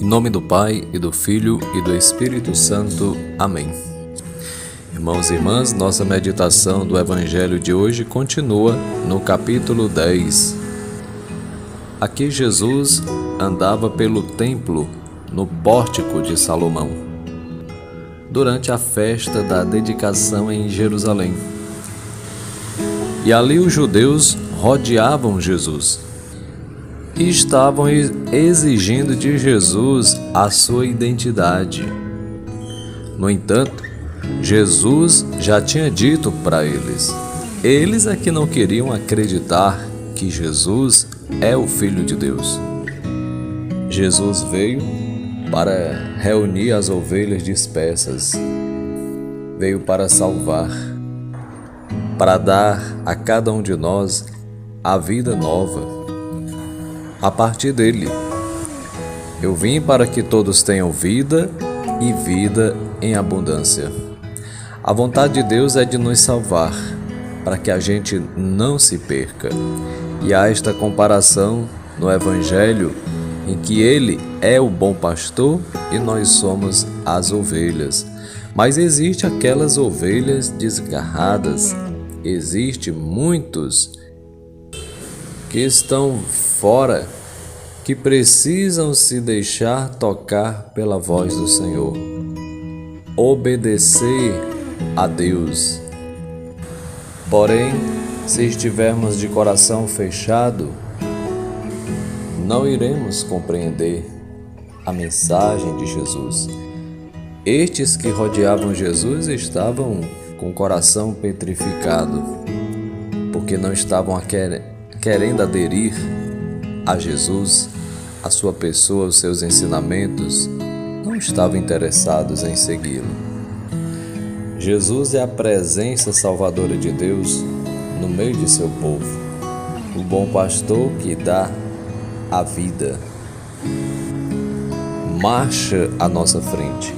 Em nome do Pai, e do Filho, e do Espírito Santo. Amém. Irmãos e irmãs, nossa meditação do Evangelho de hoje continua no capítulo 10. Aqui Jesus andava pelo templo, no pórtico de Salomão, durante a festa da dedicação em Jerusalém. E ali os judeus rodeavam Jesus e estavam exigindo de Jesus a sua identidade. No entanto, Jesus já tinha dito para eles. Eles é que não queriam acreditar que Jesus é o Filho de Deus. Jesus veio para reunir as ovelhas dispersas, veio para salvar, para dar a cada um de nós a vida nova. A partir dele, eu vim para que todos tenham vida e vida em abundância. A vontade de Deus é de nos salvar, para que a gente não se perca. E há esta comparação no Evangelho, em que Ele é o bom pastor e nós somos as ovelhas. Mas existe aquelas ovelhas desgarradas, existe muitos que estão fora, que precisam se deixar tocar pela voz do Senhor, obedecer a Deus. Porém, se estivermos de coração fechado, não iremos compreender a mensagem de Jesus. Estes que rodeavam Jesus estavam com o coração petrificado, porque não estavam querendo aderir a Jesus, a sua pessoa, os seus ensinamentos, não estavam interessados em segui-lo. Jesus é a presença salvadora de Deus no meio de seu povo, o bom pastor que dá a vida. Marcha à nossa frente.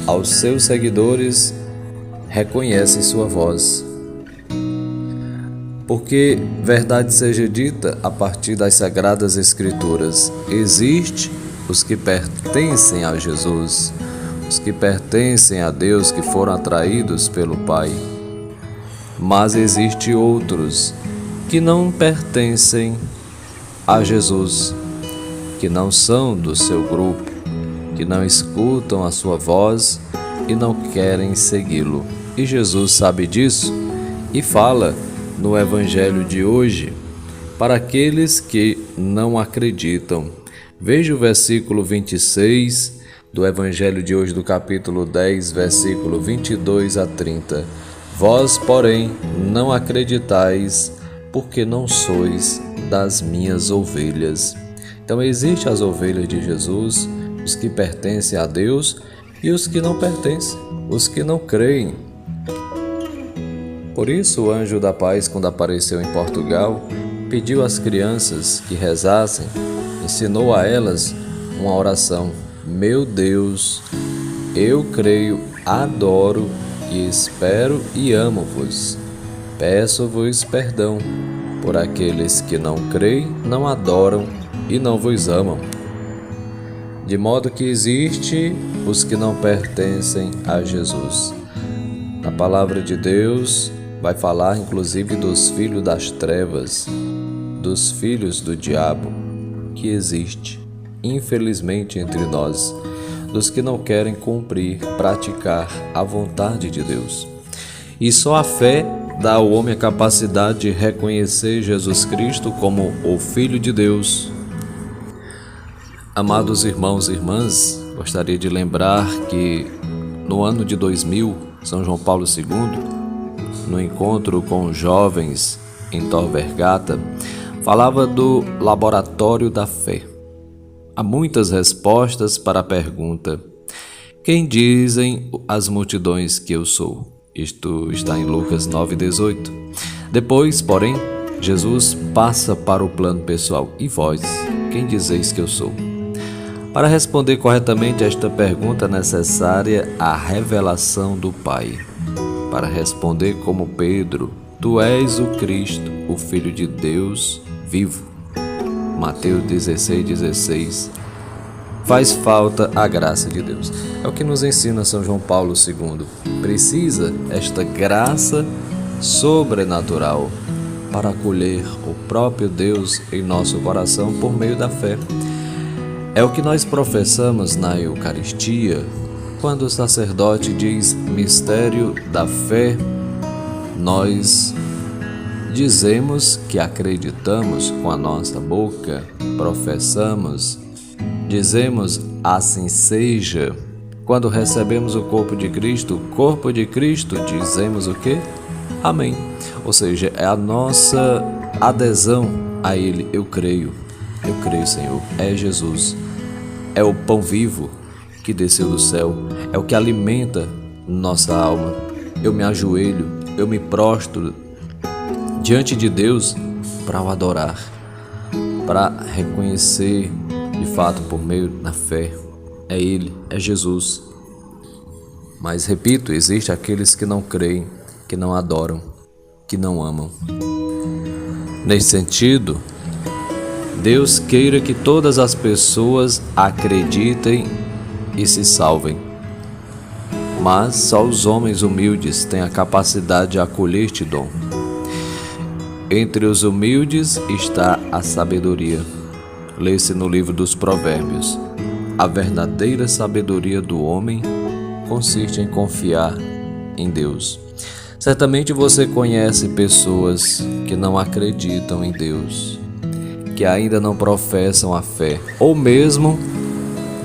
Aos seus seguidores, reconhece sua voz. Porque, verdade seja dita, a partir das Sagradas Escrituras, existe os que pertencem a Jesus, os que pertencem a Deus, que foram atraídos pelo Pai. Mas existe outros que não pertencem a Jesus, que não são do seu grupo, que não escutam a sua voz e não querem segui-lo. E Jesus sabe disso e fala no Evangelho de hoje para aqueles que não acreditam. Veja o versículo 26 do Evangelho de hoje, do capítulo 10, versículo 22 a 30. Vós, porém, não acreditais, porque não sois das minhas ovelhas. Então, existem as ovelhas de Jesus, os que pertencem a Deus e os que não pertencem, os que não creem. Por isso, o anjo da paz, quando apareceu em Portugal, pediu às crianças que rezassem, ensinou a elas uma oração: Meu Deus, eu creio, adoro e espero e amo-vos. Peço-vos perdão por aqueles que não creem, não adoram e não vos amam. De modo que existe os que não pertencem a Jesus. Na palavra de Deus vai falar inclusive dos filhos das trevas, dos filhos do diabo, que existe, infelizmente, entre nós, dos que não querem cumprir, praticar a vontade de Deus. E só a fé dá ao homem a capacidade de reconhecer Jesus Cristo como o Filho de Deus. Amados irmãos e irmãs, gostaria de lembrar que no ano de 2000, São João Paulo II, no encontro com jovens em Tor Vergata, falava do laboratório da fé. Há muitas respostas para a pergunta: quem dizem as multidões que eu sou? Isto está em Lucas 9,18. Depois, porém, Jesus passa para o plano pessoal: e vós, quem dizeis que eu sou? Para responder corretamente a esta pergunta é necessária a revelação do Pai. Para responder como Pedro: Tu és o Cristo, o Filho de Deus vivo. Mateus 16,16. faz falta a graça de Deus. É o que nos ensina São João Paulo II. Precisa esta graça sobrenatural para acolher o próprio Deus em nosso coração por meio da fé. É o que nós professamos na Eucaristia, quando o sacerdote diz mistério da fé. Nós dizemos que acreditamos com a nossa boca, professamos, dizemos assim seja. Quando recebemos o corpo de Cristo, dizemos o quê? Amém. Ou seja, é a nossa adesão a Ele. Eu creio, Senhor, é Jesus. É o pão vivo que desceu do céu, é o que alimenta nossa alma. Eu me ajoelho, eu me prostro diante de Deus para o adorar, para reconhecer de fato por meio da fé. É Ele, é Jesus. Mas repito, existem aqueles que não creem, que não adoram, que não amam. Nesse sentido, Deus queira que todas as pessoas acreditem e se salvem. Mas só os homens humildes têm a capacidade de acolher este dom. Entre os humildes está a sabedoria. Lê-se no livro dos Provérbios. A verdadeira sabedoria do homem consiste em confiar em Deus. Certamente você conhece pessoas que não acreditam em Deus, que ainda não professam a fé, ou mesmo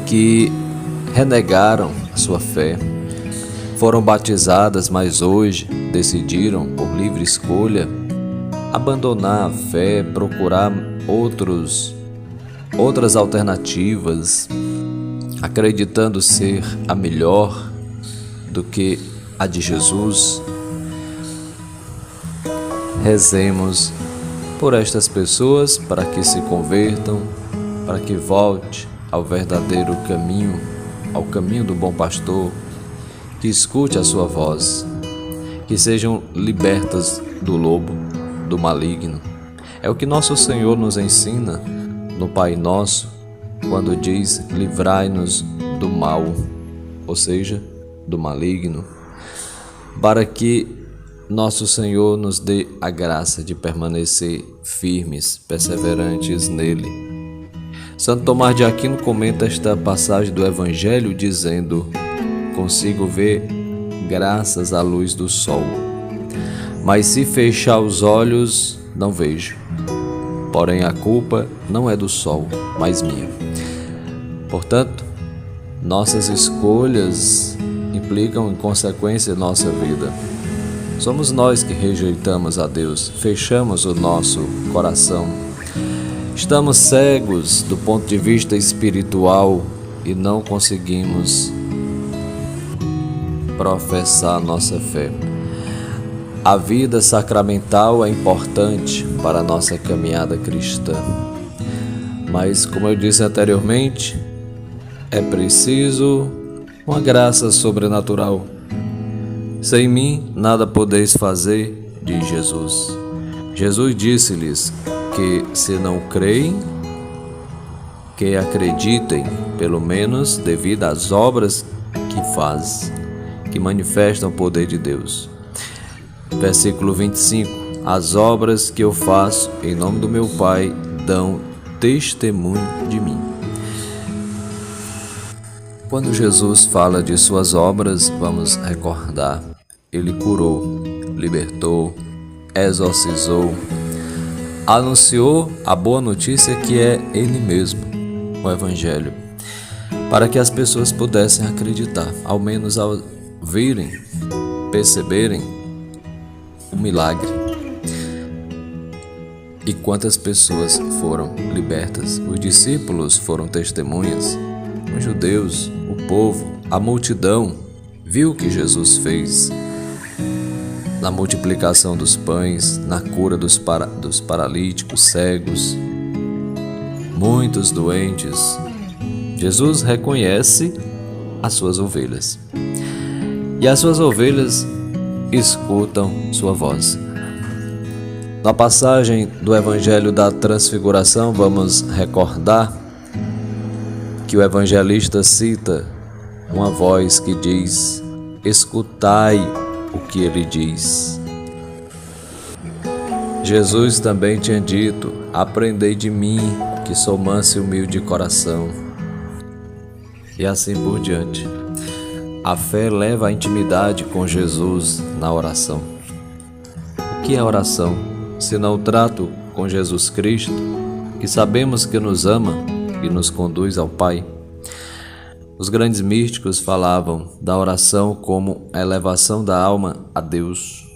que renegaram a sua fé, foram batizadas, mas hoje decidiram, por livre escolha, abandonar a fé, procurar outras alternativas, acreditando ser a melhor do que a de Jesus. Rezemos por estas pessoas para que se convertam, para que volte ao verdadeiro caminho, ao caminho do bom pastor, que escute a sua voz, que sejam libertas do lobo, do maligno. É o que nosso Senhor nos ensina no Pai Nosso, quando diz: livrai-nos do mal, ou seja, do maligno, para que nosso Senhor nos dê a graça de permanecer firmes, perseverantes nele. Santo Tomás de Aquino comenta esta passagem do Evangelho dizendo: consigo ver graças à luz do sol, mas se fechar os olhos, não vejo. Porém, a culpa não é do sol, mas minha. Portanto, nossas escolhas implicam em consequência nossa vida. Somos nós que rejeitamos a Deus, fechamos o nosso coração. Estamos cegos do ponto de vista espiritual e não conseguimos professar nossa fé. A vida sacramental é importante para a nossa caminhada cristã, mas, como eu disse anteriormente, é preciso uma graça sobrenatural. Sem mim nada podeis fazer, diz Jesus. Jesus disse-lhes que, se não creem, que acreditem, pelo menos devido às obras que faz, que manifestam o poder de Deus. Versículo 25: as obras que eu faço em nome do meu Pai dão testemunho de mim. Quando Jesus fala de suas obras, vamos recordar: ele curou, libertou, exorcizou, anunciou a boa notícia que é ele mesmo, o Evangelho, para que as pessoas pudessem acreditar, ao menos ao virem, perceberem o milagre. E quantas pessoas foram libertas? Os discípulos foram testemunhas. Os judeus, o povo, a multidão viu o que Jesus fez na multiplicação dos pães, na cura dos paralíticos, cegos, muitos doentes. Jesus reconhece as suas ovelhas e as suas ovelhas escutam sua voz. Na passagem do Evangelho da Transfiguração, vamos recordar que o evangelista cita uma voz que diz: escutai o que ele diz. Jesus também tinha dito: aprendei de mim, que sou manso e humilde de coração. E assim por diante. A fé leva à intimidade com Jesus na oração. O que é oração, senão o trato com Jesus Cristo, que sabemos que nos ama e nos conduz ao Pai? Os grandes místicos falavam da oração como a elevação da alma a Deus.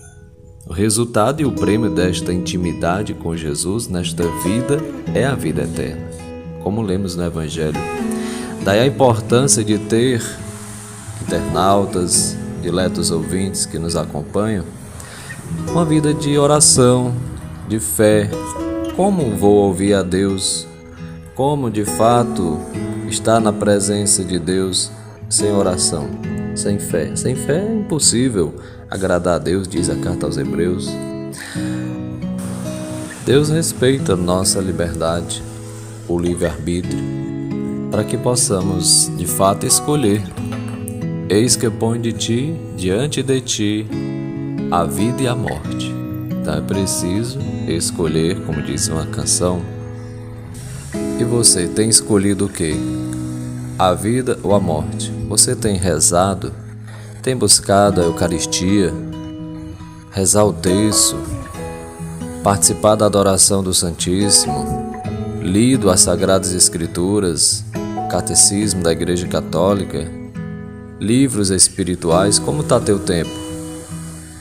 O resultado e o prêmio desta intimidade com Jesus nesta vida é a vida eterna, como lemos no Evangelho. Daí a importância de ter internautas, diletos ouvintes que nos acompanham, uma vida de oração, de fé. Como vou ouvir a Deus? Como de fato estar na presença de Deus sem oração, sem fé? Sem fé é impossível agradar a Deus, diz a carta aos Hebreus. Deus respeita nossa liberdade, o livre-arbítrio, para que possamos de fato escolher. Eis que eu ponho diante de ti a vida e a morte. Então é preciso escolher, como diz uma canção. E você tem escolhido o quê? A vida ou a morte? Você tem rezado? Tem buscado a Eucaristia? Rezar o terço? Participar da adoração do Santíssimo? Lido as Sagradas Escrituras? Catecismo da Igreja Católica? Livros espirituais? Como está teu tempo?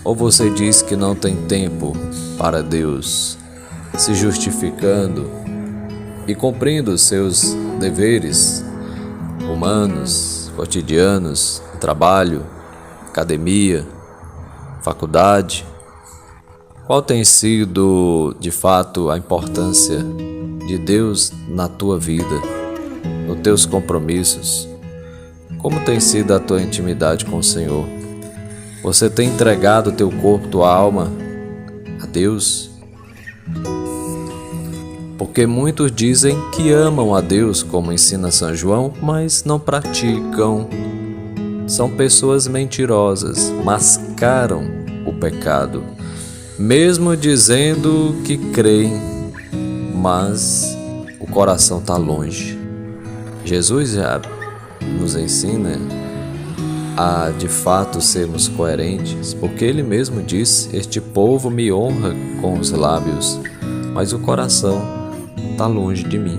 Ou você diz que não tem tempo para Deus, se justificando e cumprindo os seus deveres humanos, cotidianos, trabalho, academia, faculdade? Qual tem sido, de fato, a importância de Deus na tua vida, nos teus compromissos? Como tem sido a tua intimidade com o Senhor? Você tem entregado o teu corpo, tua alma a Deus? Porque muitos dizem que amam a Deus, como ensina São João, mas não praticam. São pessoas mentirosas, mascaram o pecado, mesmo dizendo que creem, mas o coração está longe. Jesus já nos ensina a de fato sermos coerentes, porque ele mesmo disse: este povo me honra com os lábios, mas o coração está longe de mim.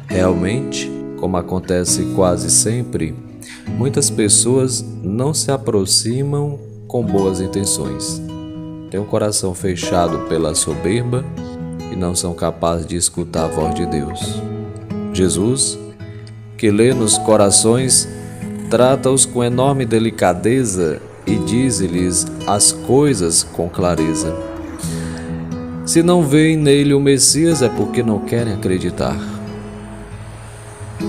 Realmente, como acontece quase sempre, muitas pessoas não se aproximam com boas intenções. Têm um coração fechado pela soberba e não são capazes de escutar a voz de Deus. Jesus, que lê nos corações, trata-os com enorme delicadeza e diz-lhes as coisas com clareza. Se não veem nele o Messias, é porque não querem acreditar.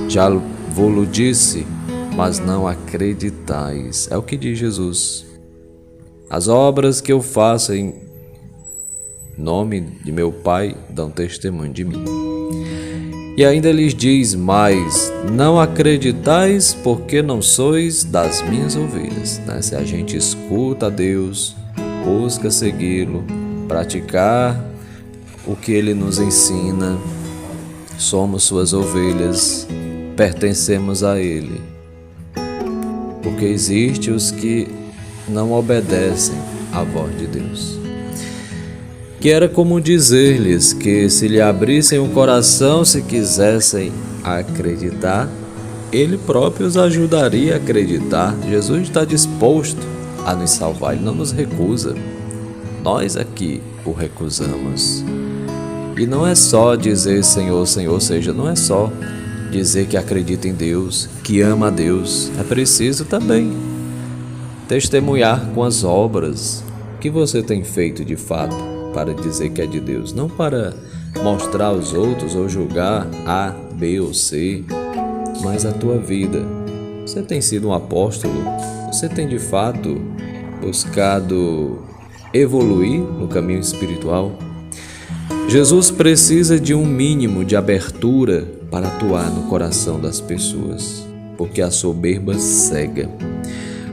Já vou-lo disse, mas não acreditais. É o que diz Jesus. As obras que eu faço em nome de meu Pai dão testemunho de mim. E ainda lhes diz mais: não acreditais porque não sois das minhas ovelhas. Se a gente escuta a Deus, busca segui-lo, praticar o que ele nos ensina, somos suas ovelhas, pertencemos a ele. Porque existem os que não obedecem à voz de Deus. Que era como dizer-lhes que se lhe abrissem o coração, se quisessem acreditar, ele próprio os ajudaria a acreditar. Jesus está disposto a nos salvar, ele não nos recusa. Nós aqui o recusamos. E não é só dizer Senhor, Senhor, ou seja, não é só dizer que acredita em Deus, que ama a Deus. É preciso também testemunhar com as obras. O que você tem feito de fato para dizer que é de Deus? Não para mostrar aos outros ou julgar A, B ou C, mas a tua vida. Você tem sido um apóstolo? Você tem de fato buscado evoluir no caminho espiritual? Jesus precisa de um mínimo de abertura para atuar no coração das pessoas, porque a soberba cega.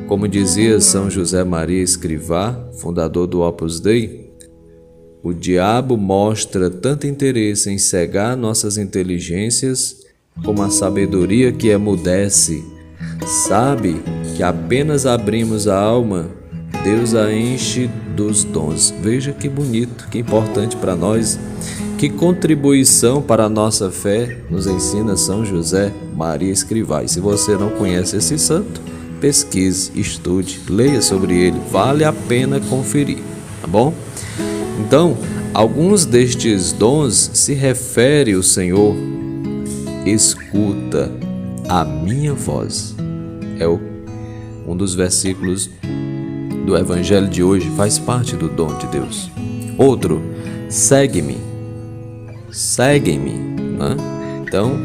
Como dizia São José Maria Escrivá, fundador do Opus Dei, o diabo mostra tanto interesse em cegar nossas inteligências como a sabedoria que emudece. Sabe que apenas abrimos a alma, Deus a enche dos dons. Veja que bonito, que importante para nós. Que contribuição para a nossa fé nos ensina São José Maria Escrivá. E se você não conhece esse santo, pesquise, estude, leia sobre ele. Vale a pena conferir, tá bom? Então, alguns destes dons se refere o Senhor: escuta a minha voz. É um dos versículos do Evangelho de hoje, faz parte do dom de Deus. Outro, segue-me. Segue-me, né? Então,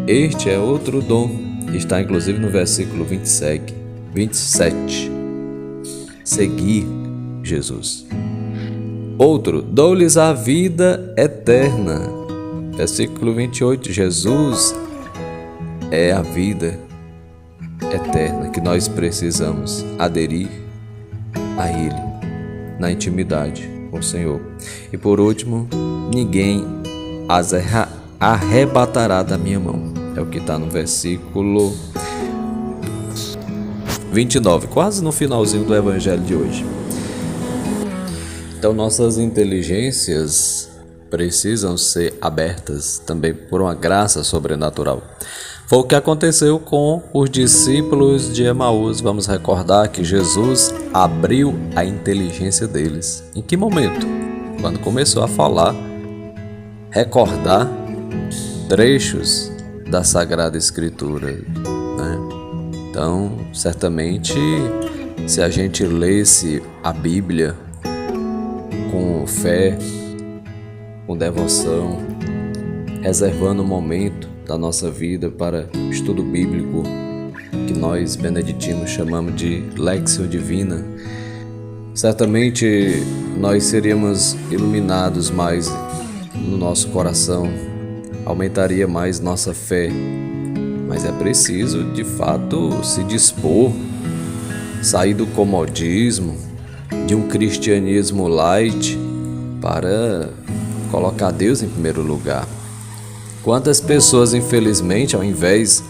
este é outro dom, está inclusive no versículo 27. Seguir Jesus. Outro, dou-lhes a vida eterna. Versículo 28, Jesus é a vida eterna que nós precisamos aderir a Ele na intimidade com o Senhor. E por último, ninguém as arrebatará da minha mão. É o que está no versículo 29, quase no finalzinho do Evangelho de hoje. Então nossas inteligências precisam ser abertas também por uma graça sobrenatural. Foi o que aconteceu com os discípulos de Emaús. Vamos recordar que Jesus abriu a inteligência deles. Em que momento? Quando começou a falar, recordar trechos da Sagrada Escritura, né? Então, certamente, se a gente lesse a Bíblia com fé, com devoção, reservando um momento da nossa vida para estudo bíblico, que nós beneditinos chamamos de Lectio Divina, certamente nós seríamos iluminados mais no nosso coração, aumentaria mais nossa fé. Mas é preciso, de fato, se dispor, sair do comodismo, de um cristianismo light, para colocar Deus em primeiro lugar. Quantas pessoas, infelizmente, ao invés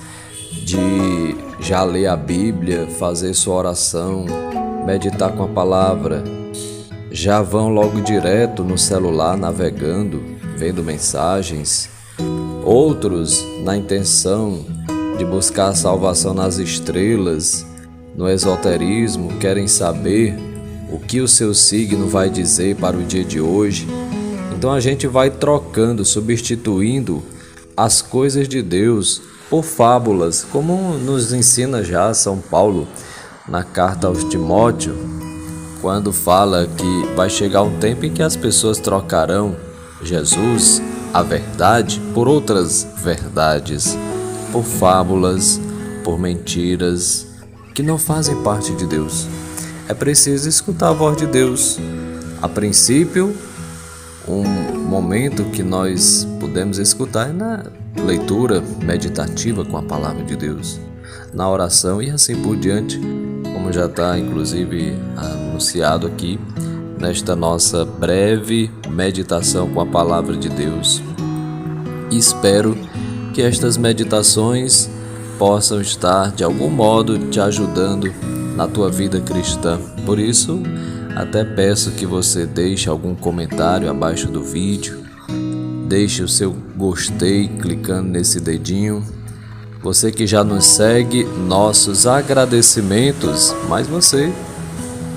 de já ler a Bíblia, fazer sua oração, meditar com a palavra, já vão logo direto no celular navegando, vendo mensagens. Outros, na intenção de buscar a salvação nas estrelas, no esoterismo, querem saber o que o seu signo vai dizer para o dia de hoje. Então a gente vai trocando, substituindo as coisas de Deus por fábulas, como nos ensina já São Paulo na carta aos Timóteo, quando fala que vai chegar um tempo em que as pessoas trocarão Jesus, a verdade, por outras verdades, por fábulas, por mentiras que não fazem parte de Deus. É preciso escutar a voz de Deus. A princípio, um momento que nós podemos escutar é na leitura meditativa com a palavra de Deus, na oração e assim por diante, como já está inclusive anunciado aqui nesta nossa breve meditação com a palavra de Deus. E espero que estas meditações possam estar de algum modo te ajudando na tua vida cristã. Por isso, até peço que você deixe algum comentário abaixo do vídeo, deixe o seu gostei clicando nesse dedinho. Você que já nos segue, nossos agradecimentos, mas você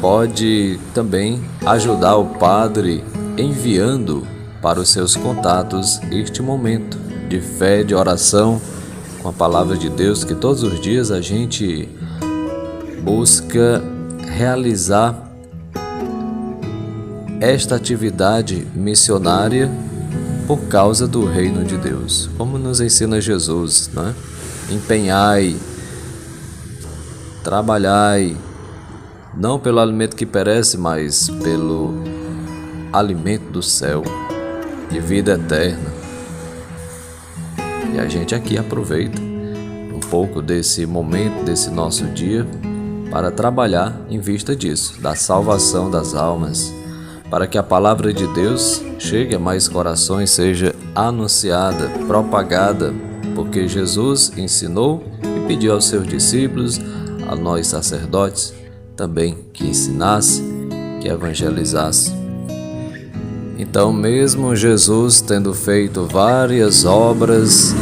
pode também ajudar o Padre enviando para os seus contatos este momento de fé, de oração com a palavra de Deus, que todos os dias a gente busca realizar esta atividade missionária por causa do reino de Deus, como nos ensina Jesus, né? Empenhai, trabalhai, não pelo alimento que perece, mas pelo alimento do céu, de vida eterna. E a gente aqui aproveita um pouco desse momento, desse nosso dia, para trabalhar em vista disso, da salvação das almas, para que a palavra de Deus chegue a mais corações, seja anunciada, propagada, porque Jesus ensinou e pediu aos seus discípulos, a nós sacerdotes, também que ensinasse, que evangelizasse. Então, mesmo Jesus tendo feito várias obras,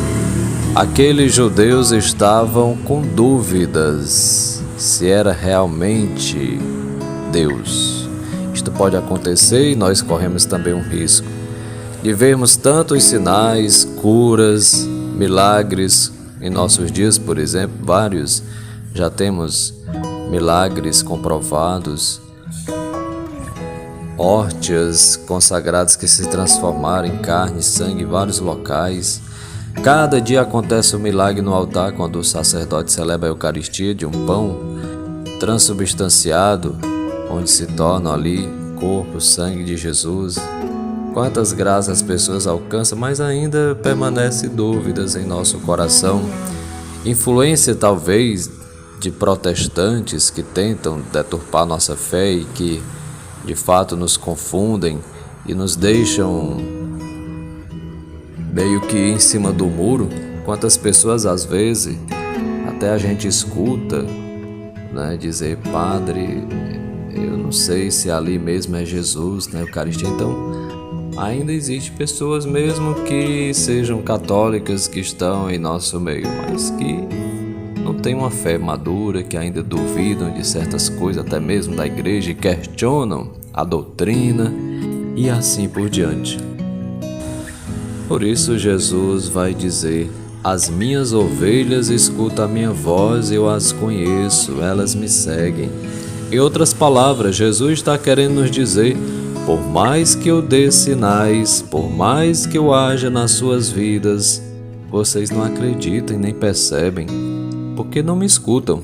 aqueles judeus estavam com dúvidas se era realmente Deus. Isto pode acontecer e nós corremos também um risco de vermos tantos sinais, curas, milagres em nossos dias, por exemplo, vários já temos milagres comprovados, hóstias consagradas que se transformaram em carne e sangue em vários locais. Cada dia acontece um milagre no altar quando o sacerdote celebra a Eucaristia de um pão transubstanciado, onde se torna ali corpo, sangue de Jesus. Quantas graças as pessoas alcançam, mas ainda permanecem dúvidas em nosso coração. Influência talvez de protestantes que tentam deturpar nossa fé e que de fato nos confundem e nos deixam meio que em cima do muro. Quantas pessoas às vezes até a gente escuta, né, dizer: padre, eu não sei se ali mesmo é Jesus na Eucaristia. Então ainda existe pessoas mesmo que sejam católicas que estão em nosso meio, mas que não têm uma fé madura, que ainda duvidam de certas coisas, até mesmo da igreja, e questionam a doutrina e assim por diante. Por isso Jesus vai dizer: as minhas ovelhas escutam a minha voz, eu as conheço, elas me seguem. Em outras palavras, Jesus está querendo nos dizer: por mais que eu dê sinais, por mais que eu haja nas suas vidas, vocês não acreditam e nem percebem, porque não me escutam.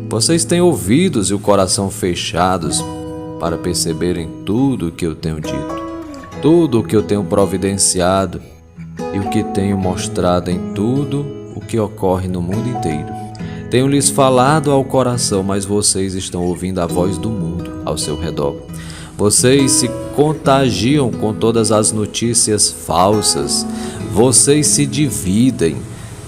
Vocês têm ouvidos e o coração fechados para perceberem tudo o que eu tenho dito, tudo o que eu tenho providenciado e o que tenho mostrado em tudo o que ocorre no mundo inteiro. Tenho lhes falado ao coração, mas vocês estão ouvindo a voz do mundo ao seu redor. Vocês se contagiam com todas as notícias falsas. Vocês se dividem,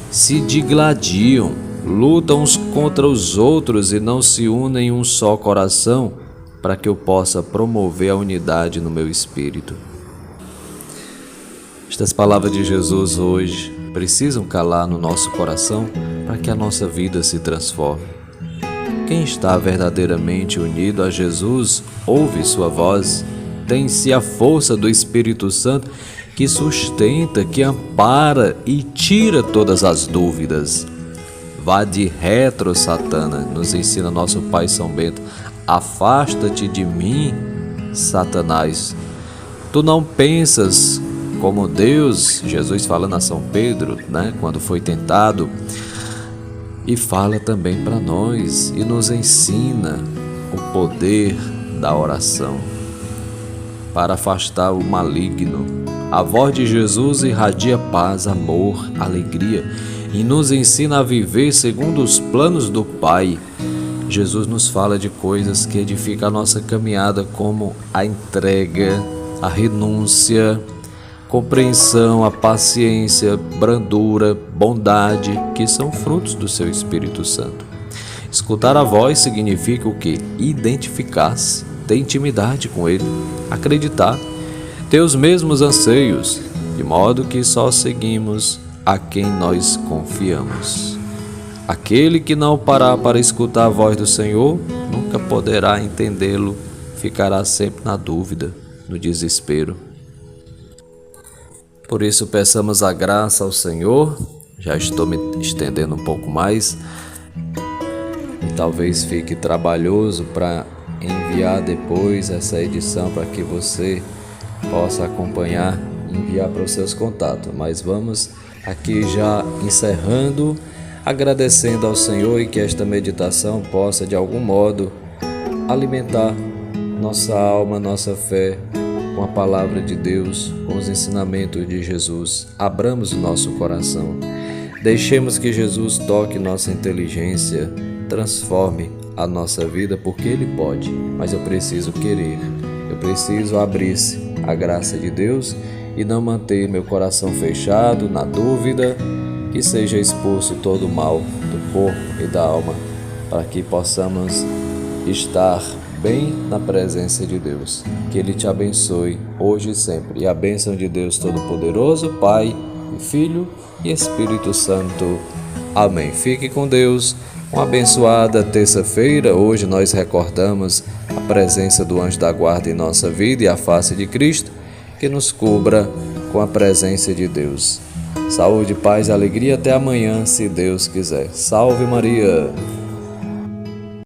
se digladiam, lutam uns contra os outros e não se unem em um só coração para que eu possa promover a unidade no meu espírito. Estas palavras de Jesus hoje precisam calar no nosso coração para que a nossa vida se transforme. Quem está verdadeiramente unido a Jesus ouve sua voz, tem em si a força do Espírito Santo que sustenta, que ampara e tira todas as dúvidas. Vá de retro, Satana, nos ensina nosso Pai São Bento. Afasta-te de mim, Satanás. Tu não pensas como Deus, Jesus falando a São Pedro, né, quando foi tentado. E fala também para nós e nos ensina o poder da oração para afastar o maligno. A voz de Jesus irradia paz, amor, alegria e nos ensina a viver segundo os planos do Pai. Jesus nos fala de coisas que edificam a nossa caminhada, como a entrega, a renúncia, compreensão, a paciência, brandura, bondade, que são frutos do seu Espírito Santo. Escutar a voz significa o quê? Identificar-se, ter intimidade com Ele, acreditar, ter os mesmos anseios, de modo que só seguimos a quem nós confiamos. Aquele que não parar para escutar a voz do Senhor, nunca poderá entendê-lo, ficará sempre na dúvida, no desespero. Por isso, peçamos a graça ao Senhor. Já estou me estendendo um pouco mais e talvez fique trabalhoso para enviar depois essa edição para que você possa acompanhar e enviar para os seus contatos. Mas vamos aqui já encerrando, agradecendo ao Senhor e que esta meditação possa de algum modo alimentar nossa alma, nossa fé com a palavra de Deus, com os ensinamentos de Jesus. Abramos o nosso coração. Deixemos que Jesus toque nossa inteligência, transforme a nossa vida, porque Ele pode, mas eu preciso querer. Eu preciso abrir-se à graça de Deus e não manter meu coração fechado na dúvida, que seja expulso todo o mal do corpo e da alma, para que possamos estar bem na presença de Deus. Que Ele te abençoe hoje e sempre. E a bênção de Deus Todo-Poderoso, Pai, Filho e Espírito Santo. Amém. Fique com Deus. Uma abençoada terça-feira. Hoje nós recordamos a presença do anjo da guarda em nossa vida e a face de Cristo, que nos cubra com a presença de Deus. Saúde, paz e alegria. Até amanhã, se Deus quiser. Salve Maria!